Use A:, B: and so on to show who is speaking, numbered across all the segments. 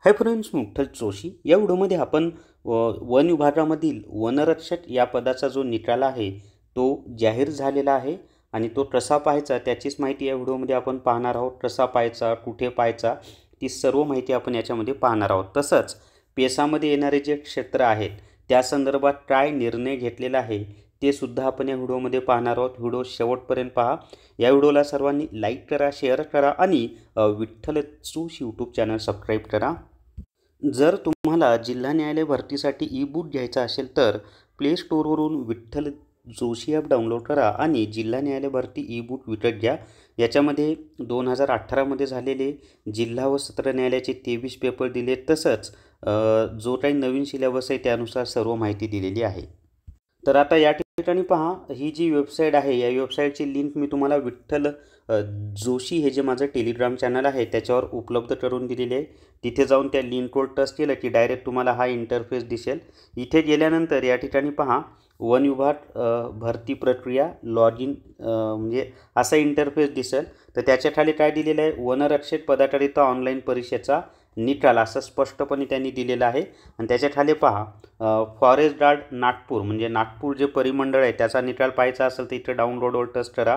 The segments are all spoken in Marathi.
A: हाय फ्रेंड्स, मुठ्ठल जोशी या व्हिडिओमध्ये आपण वन विभागामधील वनरक्षक या पदाचा जो निकाल आहे तो जाहीर झालेला आहे आणि तो कसा पाहायचा त्याचीच माहिती या व्हिडिओमध्ये आपण पाहणार आहोत। कसा पाहायचा, कुठे पाहायचा, ती सर्व माहिती आपण याच्यामध्ये पाहणार आहोत। तसंच पेसामध्ये येणारे जे क्षेत्र आहेत त्या संदर्भात काय निर्णय घेतलेला आहे ते सुद्धा आपण या व्हिडिओमध्ये पाहणार आहोत। व्हिडिओ शेवटपर्यंत पहा। या व्हिडिओला सर्वांनी लाईक करा, शेअर करा आणि Vitthal Joshi YouTube channel subscribe करा। जर तुम्हाला जिल्हा न्यायालय भरतीसाठी ई बुक घ्यायचा असेल तर प्ले स्टोरवरून विठ्ठल जोशी ॲप डाउनलोड करा आणि जिल्हा न्यायालय भरती ई बुक विकत घ्या। याच्यामध्ये 2018 मध्ये झालेले जिल्हा व सत्र न्यायालयाचे 23 पेपर दिले, तसंच जो काही नवीन सिलेबस आहे त्यानुसार सर्व माहिती दिलेली आहे। तर आता या ठिकाणी पहा, ही जी वेबसाईट आहे या वेबसाईटची लिंक मी तुम्हाला विठ्ठल जोशी हे जे माझं टेलिग्राम चॅनल आहे त्याच्यावर उपलब्ध करून दिलेली आहे। तिथे जाऊन त्या लिंकवर टच केलं की डायरेक्ट तुम्हाला हा इंटरफेस दिसेल। इथे गेल्यानंतर या ठिकाणी पहा, वन विभाग भरती प्रक्रिया लॉग इन म्हणजे असा इंटरफेस दिसेल। तर त्याच्या खाली काय दिलेलं आहे, वनरक्षक पदाकरिता ऑनलाईन परीक्षेचा निकाल असं स्पष्टपणे त्यांनी दिलेलं आहे। आणि त्याच्या खाली पहा, फॉरेस्ट गार्ड नागपूर म्हणजे नागपूर जे परिमंडळ आहे त्याचा निकाल पाहायचा असेल तर इथे डाउनलोडवर टच करा।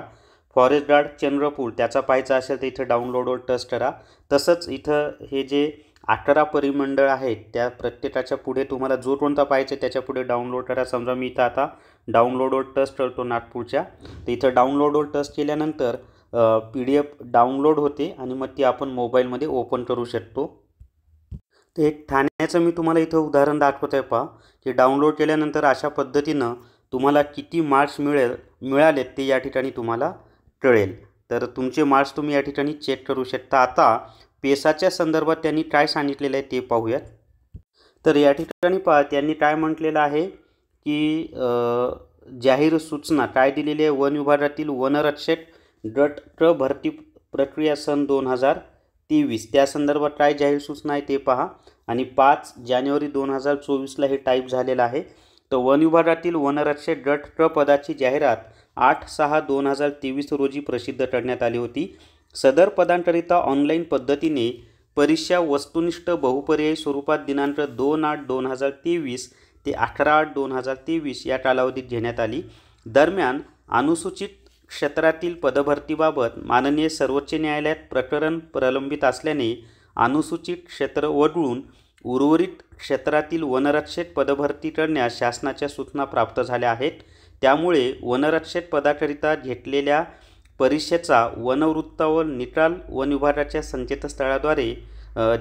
A: फॉरेस्ट गार्ड चंद्रपूर त्याचा पाहायचा असेल तर इथे डाउनलोडवर टच करा। तसंच इथं हे जे 18 परिमंडळ आहेत त्या प्रत्येकाच्या पुढे तुम्हाला जो कोणता पाहायचा त्याच्या पुढे डाउनलोड करा। समजा मी इथं आता डाउनलोडवर टच करतो नागपूरच्या, तर इथं डाउनलोडवर टच केल्यानंतर PDF डाउनलोड होते आणि मग ती आपण मोबाईलमध्ये ओपन करू शकतो। तर एक ठाण्याचं मी तुम्हाला इथं उदाहरण दाखवत आहे पहा, की डाउनलोड केल्यानंतर अशा पद्धतीनं तुम्हाला किती मार्क्स मिळाले ते या ठिकाणी तुम्हाला कळेल। तर तुमचे मार्क्स तुम्ही या ठिकाणी चेक करू शकता। आता पेसाच्या संदर्भात त्यांनी काय सांगितलेलं आहे ते पाहूयात। तर या ठिकाणी पहा, त्यांनी काय म्हटलेलं आहे की जाहीर सूचना काय दिलेली आहे, वन विभागातील वनरक्षक गट क भरती प्रक्रिया सन 2023 त्या संदर्भात काय जाहीर सूचना आहे ते पहा। आणि 5 जानेवारी 2024ला हे टाईप झालेलं आहे। तर वन विभागातील वनरक्षक गट क पदाची जाहिरात 8/6/2023 रोजी प्रसिद्ध करण्यात आली होती। सदर पदांकरिता ऑनलाईन पद्धतीने परीक्षा वस्तुनिष्ठ बहुपर्यायी स्वरूपात दिनांक 2/8/2023 ते 18/8/2023 या कालावधीत घेण्यात आली। दरम्यान अनुसूचित क्षेत्रातील पदभरतीबाबत माननीय सर्वोच्च न्यायालयात प्रकरण प्रलंबित असल्याने अनुसूचित क्षेत्र वगळून उर्वरित क्षेत्रातील वनरक्षक पदभरती करण्यास शासनाच्या सूचना प्राप्त झाल्या आहेत। त्यामुळे वनरक्षक पदाकरिता घेतलेल्या परीक्षेचा वनवृत्तावर निकाल वन विभागाच्या संकेतस्थळाद्वारे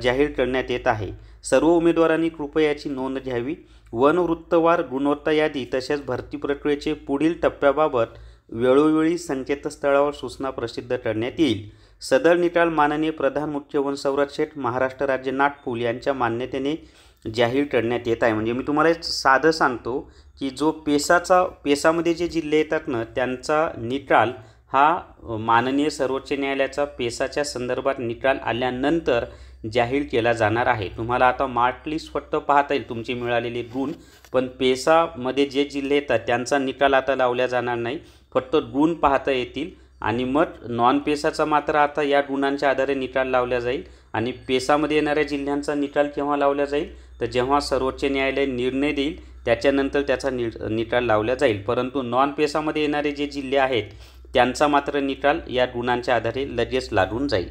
A: जाहीर करण्यात येत आहे। सर्व उमेदवारांनी कृपया याची नोंद घ्यावी। वनवृत्तवार गुणवत्ता यादी तसेच भरती प्रक्रियेचे पुढील टप्प्याबाबत वेळोवेळी संकेतस्थळावर सूचना प्रसिद्ध करण्यात येईल। सदर निकाल माननीय प्रधान मुख्य वनसंरक्षक महाराष्ट्र राज्य नागपूर यांच्या मान्यतेने जाहीर करण्यात येत आहे। म्हणजे मी तुम्हाला एक साधं सांगतो की जो पेसामध्ये जे जिल्हे येतात ना त्यांचा निकाल हा माननीय सर्वोच्च न्यायालयाचा पेसाच्या संदर्भात निकाल आल्यानंतर जाहीर केला जाणार आहे। तुम्हाला आता मार्क लिस्ट फक्त पाहता येईल तुमचे मिळालेले गुण, पण पेसामध्ये जे जिल्हे येतात त्यांचा निकाल आता लावला जाणार नाही, फक्त गुण पाहता येतील। आणि मग नॉन पेसाचा मात्र आता या गुणांच्या आधारे निकाल लावला जाईल। आणि पेसामध्ये येणाऱ्या जिल्ह्यांचा निकाल केव्हा लावला जाईल, तर जेव्हा सर्वोच्च न्यायालय निर्णय देईल त्याच्यानंतर त्याचा निकाल लावला जाईल। परंतु नॉन पेसामध्ये येणारे जे जिल्हे आहेत त्यांचा मात्र निकाल या गुणांच्या आधारे लगेच लागून जाईल।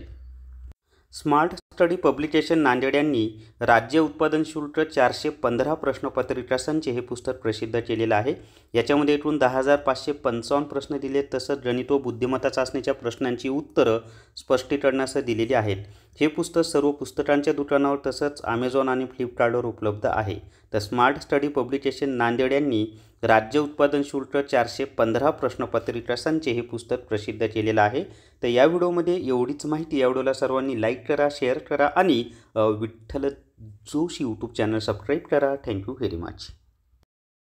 A: स्मार्ट स्टडी पब्लिकेशन नांदेड यांनी राज्य उत्पादन शुल्क 415 प्रश्नपत्रिका संच हे पुस्तक प्रसिद्ध केलेलं आहे। याच्यामध्ये एकूण 10,555 प्रश्न दिले, तसंच गणित व बुद्धिमत्ता चाचणीच्या प्रश्नांची उत्तरं स्पष्टीकरणासह दिलेली आहेत। हे पुस्तक सर्व पुस्तकांच्या दुकानावर तसंच अमेझॉन आणि फ्लिपकार्टवर उपलब्ध आहे। तर स्मार्ट स्टडी पब्लिकेशन नांदेड यांनी राज्य उत्पादन शुल्क 415 प्रश्नपत्रिका संच हे पुस्तक प्रसिद्ध केलेलं आहे। तर या व्हिडिओमध्ये एवढीच माहिती। या व्हिडिओला सर्वांनी लाईक करा, शेअर करा आणि Vitthal Joshi YouTube channel subscribe करा। Thank you very much.